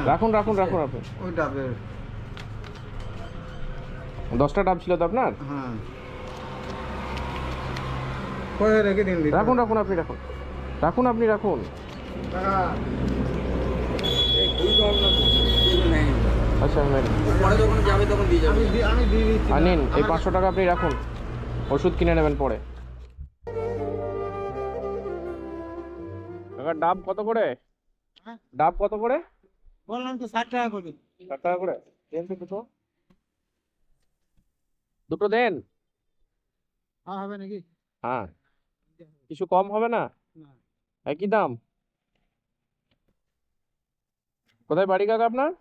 রাখুন রাখুন রাখুন আপনি। ওই ডাবের 10টা ডাব ছিল তো আপনার? হ্যাঁ কয়ে রেখে দিন। রাখুন রাখুন আপনি রাখুন রাখুন আপনি রাখুন। আচ্ছা পরে যখন যাবে তখন দিয়ে যাবে। আমি দিয়ে দিচ্ছি। নিন এই 500 টাকা আপনি রাখুন, ওষুধ কিনে নেবেন পরে। কাকা ডাব কত করে? হ্যাঁ? ডাব কত করে? বললাম তো 60 টাকা করে। 60 টাকা করে দেন তো দুটো, দুটো দেন। হ্যাঁ হবে নাকি? হ্যাঁ কিছু কম হবে না? না। একই দাম? কোথায় বাড়ি কাকা আপনার?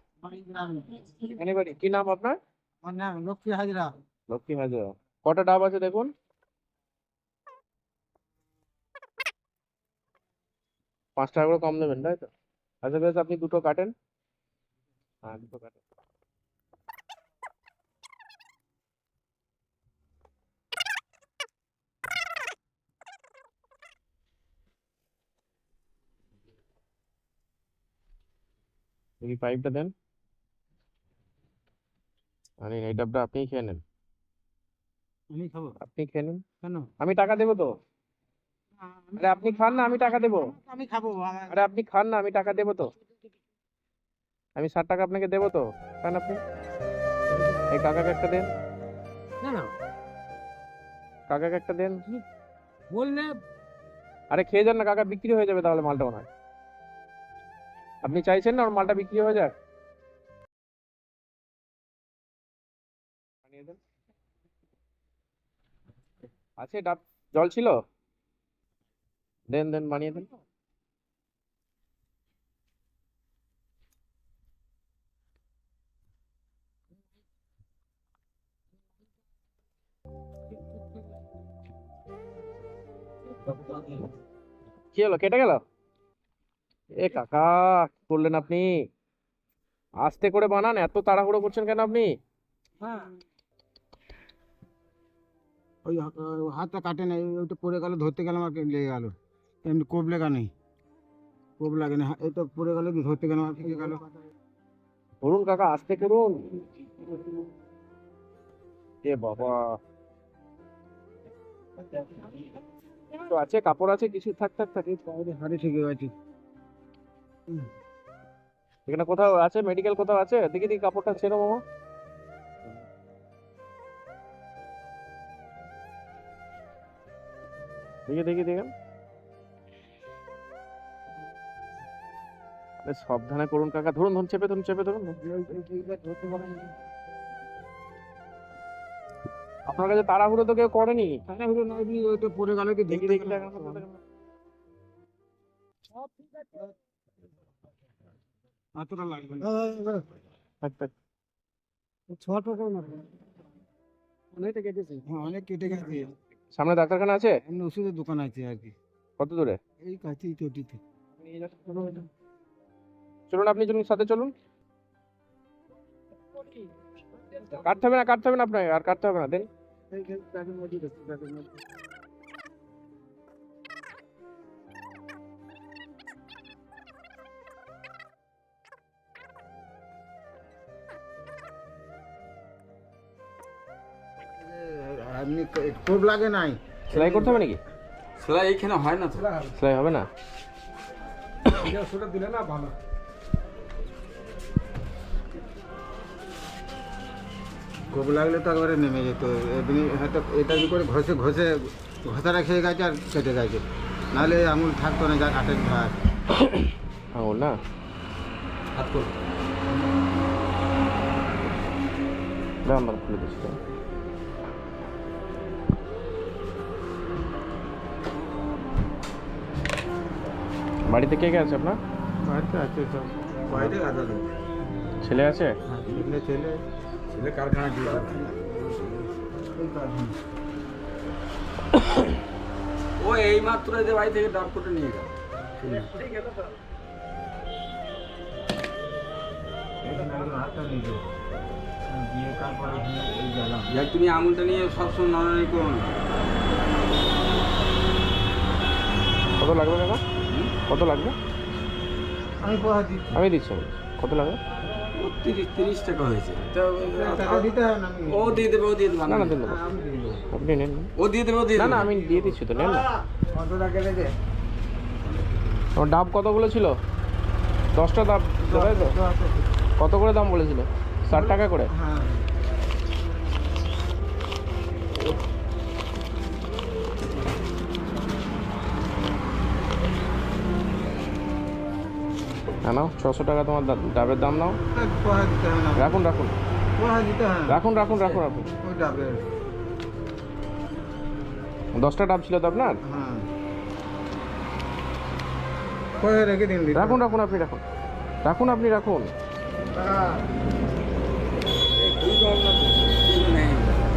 এখানে বাড়ি। কি নাম আপনার? আমার নাম লক্ষ্মী হাজরা। লক্ষ্মী হাজরা। কটা ডাব আছে দেখুন। 5 টাকা করে কম দেবেন তাই তো? আচ্ছা বেশ, আপনি দুটো কাটেন। হ্যাঁ দুটো কাটেন। এই পাইপটা দেন। আরে এই ডাবটা আপনিই খেয়ে নেন। আমি খাবো? আপনি খেয়ে নিন। কেন? আমি টাকা দেবো তো। আরে আপনি খান না, আমি টাকা দেবো। আমি খাবো। আরে আপনি খান না, আমি টাকা দেবো তো। আমি 60 টাকা আপনাকে দেবো তো। খান আপনি। এই কাকাকে একটা দেন। না না কাকাকে একটা দেন। বললে আরে খেয়ে যান না কাকা, বিক্রি হয়ে যাবে তাহলে মালটা মনে হয়। আপনি চাইছেন না ওর মালটা বিক্রি হয়ে যাক? বানিয়ে দেন। আছে ডাব, জল ছিল? দেন দেন বানিয়ে দেন। কি হলো, কেটে গেল? এ কাকা কি করলেন আপনি? আস্তে করে বানান, এত তাড়াহুড়ো করছেন কেন আপনি? হ্যাঁ ওই হাতটা কাটে নাই, ওইটা পড়ে গেল, ধরতে গেলাম আর লেগে গেল। এমনি কোপ লেগা নেই, কোপ লাগে না, এই তো পড়ে গেল, ধরতে গেলাম আর লেগে গেল। করুন কাকা, আস্তে করুন। এ বাবা, তো আছে কাপড় আছে কিছু? থাক থাক থাক। হাড়ি ঠিক আছে। এখানে কোথাও আছে মেডিকেল, কোথাও আছে? দেখি দেখি কাপড়টা ছেড়ো মামা। দেখি দেখি দেখেন। আরে সাবধানে করুন কাকা, ধরুন ধরুন, চেপে ধরুন, চেপে ধরুন। আপনার কাছে তাড়াহুড়ো তো কেউ করেনি। তাড়াহুড়ো নয়, ওইটা পড়ে গেল কি দেখি ধরতে দেখি গেলাম। এতটা লাগবে না। থাক থাক। ছোট না, অনেকটা কেটেছে। হ্যাঁ অনেক কেটে গেছে। সামনে ডাক্তারখানা আছে? এমনি ওষুধের দোকান আছে আর কি, কত দূরে? এই কাছেই চটিতে। চলুন আপনি, চলুন সাথে চলুন। কাটতে হবে না, কাটতে হবে না আপনাকে, আর কাটতে হবে না, দেন। এমনি কোপ লাগে নাই। সেলাই করতে হবে নাকি? সেলাই এইখানে হয় না তো। সেলাই হবে না? ওষুধটা দিলে না ভালো। কোপ লাগলে তো একবারে নেমে যেত, এমনি হয়তো এটা কি করে ঘষে ঘষে ঘষাটা খেয়ে গেছে আর কেটে গেছে, নাহলে আঙুল থাকতো না, যা কাটের ধার। আঙুল না? হাত করো। দাম দাম খুলে দিচ্ছি। বাড়িতে কে কে আছে আপনার? বাড়িতে আছে সব, বাইরে আদা ছেলে আছে? ছেলে ছেলে ছেলে কারখানা দিয়ে ও এই মাত্র এদের বাড়ি থেকে ডাব করে নিয়ে গেল। যাক তুমি আঙুলটা নিয়ে সবসময় নড়ানি করো না। কত লাগবে কাকা? কত লাগবে? আমি পোহা দিচ্ছি। আমি দিচ্ছি আমি। কত লাগে? ও 30 টাকা হয়েছে টাকা দিতে হবে না ও দিয়ে দেবে ও দিয়ে দেবে না না দিন দেবো, আমি দিয়ে দেবো। আপনি নেন না। ও দিয়ে দেবে ও দিয়ে না দেবে না আমি দিয়ে দিচ্ছি তো, নেন না। কত টাকা লেগে? আমার ডাব কতগুলো ছিল? 10টা ডাব ছিল, তাই তো? কত করে দাম বলেছিল? 60 টাকা করে। হ্যাঁ নাও 600 টাকা তোমার ডাবের দাম নাও। পোহা দিতে হবে না, রাখুন রাখুন পোহা দিতে হবে না। রাখুন রাখুন রাখুন আপনি। ওই ডাবের 10টা ডাব ছিল তো আপনার? হ্যাঁ পোহা রেখে দিন দিতে রাখুন রাখুন আপনি রাখুন, রাখুন আপনি রাখুন। এই খুবই কম না তো, কিন্তু নেই।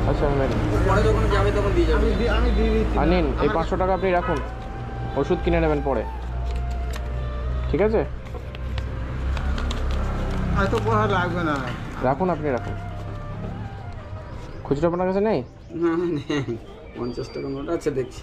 আচ্ছা আমি নেন। ও পরে যখন যাবে তখন দিয়ে যাবে। আমি দিয়ে দিচ্ছি। আর নিন এই 500 টাকা আপনি রাখুন, ওষুধ কিনে নেবেন পরে, ঠিক আছে? এত পোহা লাগবে না। রাখুন আপনি রাখুন। খুচরো আপনার কাছে নেই? না নেই, 50 টাকা নোট আছে দেখছি।